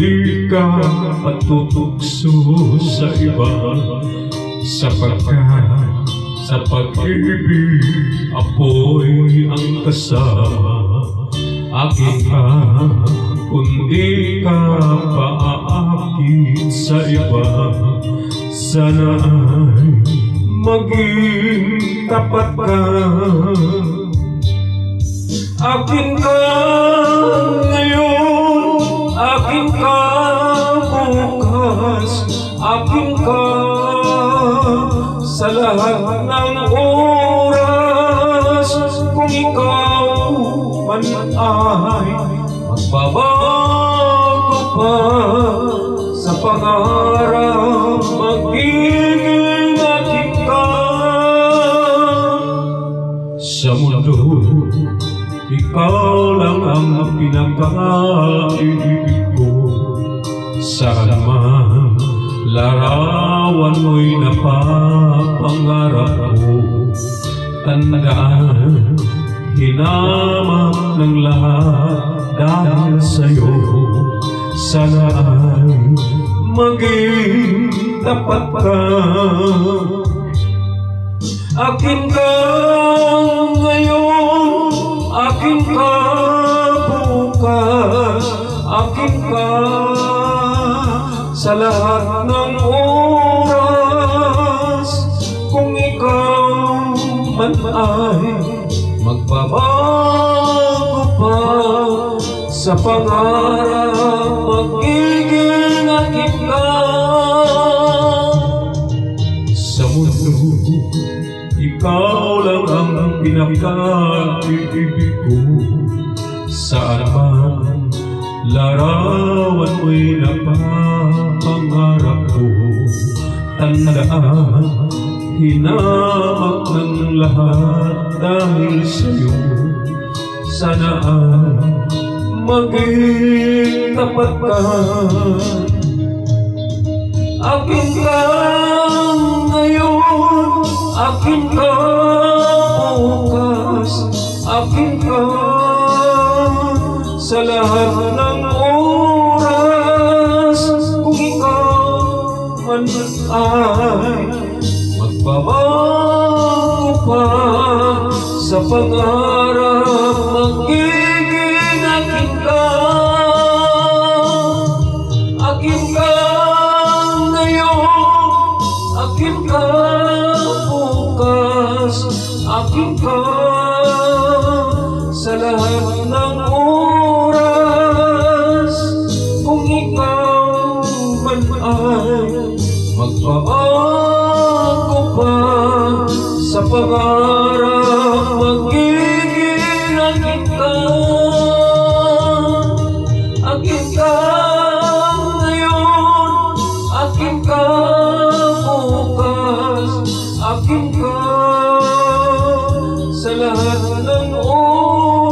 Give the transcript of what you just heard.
di ka patutukso sa iba, sapagkat sa pag-ibig apoy ang kasama. Akin ka, kundi ka paaakit sa iba, sana ay maging tapat ka. Akin ka ngayon, akin ka bukas, akin ka sa lahat ng oras. Kung ikaw man ay magbabago pa sa pangarap, magiging akin ka. Sa mundo, ikaw lang ang pinaka-ibig ko. Saan man larawan mo'y napapangarap ko. Tandaan, hinamak ng lahat dahil sa'yo. Sana ay maging tapat ka. Akin ka ngayon, akin ka bukas, akin ka sa lahat ng oras. Kung ikaw man ay magbabago pa sa pangarap, magiging akin ka. Sa mundo, ikaw lang ang pinaka-ibig ko. Saan man larawan mo'y napapangarap ko. Tandaan, hinamak ng lahat dahil sa'yo. Sana ay maging tapat ka. Akin ka ngayon, akin ka bukas, akin ka sa lahat ng oras. Kung ikaw man ay magbabago pa sa pangarap, magiging akin ka. Akin ka ngayon, akin ka bukas, akin ka sa lahat ng oras. Kung ikaw man ay magbabago pa sa pangarap, magiging akin ka. Akin ka ngayon, akin ka bukas, akin ka sa lahat ng oras.